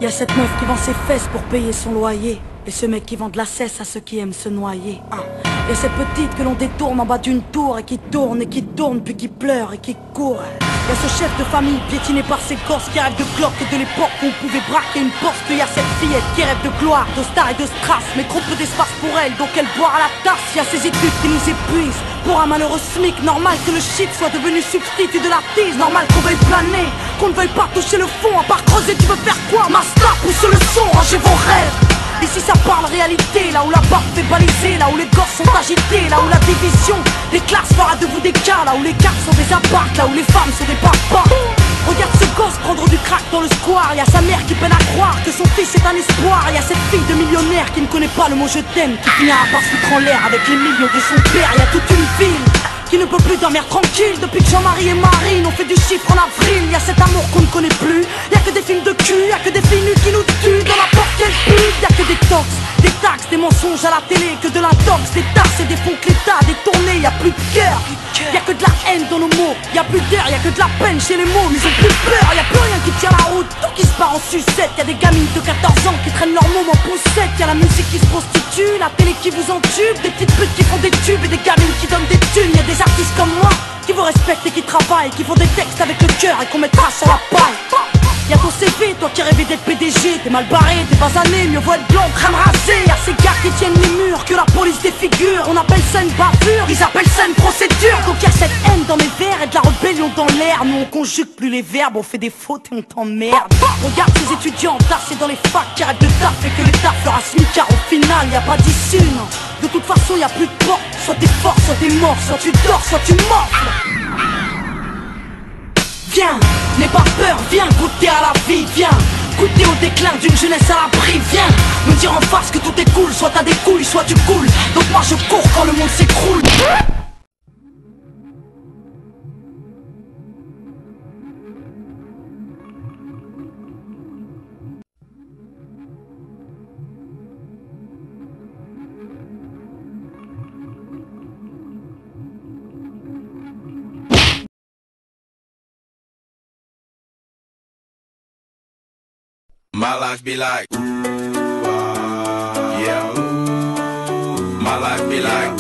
Y'a cette meuf qui vend ses fesses pour payer son loyer, et ce mec qui vend de la cesse à ceux qui aiment se noyer. Y'a cette petite que l'on détourne en bas d'une tour et qui tourne puis qui pleure et qui court. Y'a ce chef de famille piétiné par ses gosses qui rêve de cloque et de l'époque où on pouvait braquer une poste. Y'a cette fillette qui rêve de gloire, de star et de strass, mais trop peu d'espace pour elle, donc elle boit à la tasse. Y'a ces études qui nous épuisent pour un malheureux SMIC. Normal que le shit soit devenu substitut de la tise. Normal qu'on veuille planer, qu'on ne veuille pas toucher le fond. À part creuser, tu veux faire quoi? Master, pousse le son, rangez vos rêves. Ici ça parle réalité, là où la barre fait baliser, là où les gosses sont agités, là où la division des classes fera de vous des cas, là où les cartes sont des apparts, là où les femmes sont des papas. Regarde ce gosse prendre du crack dans le square. Y'a sa mère qui peine à croire que son fils est un espoir. Y'a cette fille de millionnaire qui ne connaît pas le mot je t'aime, qui finira par se foutre en l'air avec les millions de son père. Y'a toute une ville qui ne peut plus dormir tranquille depuis que Jean-Marie et Marine ont fait du chiffre en avril. Y'a cet amour qu'on ne connaît plus, y'a que des films de cul, y'a que des filles nues qui nous tuent dans n'importe quelle pub. Y'a que des tox, des taxes, des mensonges à la télé, que de l'intox, des tasses et des fonds que l'État a détournés. Y'a plus de cœur, y'a que de la haine dans nos mots, y'a plus d'air, y'a que de la peine chez les mots. Mais ils ont plus peur, y'a plus rien qui tient la route, tout qui se part en sucette. Y'a des gamines de 14 ans qui traînent leur môme en poussette. Y'a la musique qui se prostitue, la télé qui vous entube, des petites putes qui font des tubes et des gamines qui donnent des thunes. Y'a des artistes comme moi qui vous respectent et qui travaillent, qui font des textes avec le cœur et qu'on mettra sur la paille. Y'a ton CV, toi qui rêvais d'être PDG, t'es mal barré, t'es basané, mieux vaut être blanc, crème rasée. Y'a ces gars qui tiennent les murs, que la police défigure. On appelle ça une bavure, ils appellent ça une procédure. Donc y'a cette haine dans mes vers et de la rébellion dans l'air. Nous on conjugue plus les verbes, on fait des fautes et on t'emmerde. Regarde ces étudiants tassés dans les facs qui arrêtent de taf et que l'État fera smicard. Au final y'a pas d'issue, non. De toute façon y'a plus de porte, soit t'es fort, soit t'es mort, soit tu dors, soit tu morfles. Viens, n'aie pas peur, viens goûter à la vie, viens goûter au déclin d'une jeunesse à l'abri. Viens me dire en face que tout est cool, soit t'as des couilles, soit tu coules. Donc moi je cours quand le monde s'écroule. My life be like, yeah. My life be like.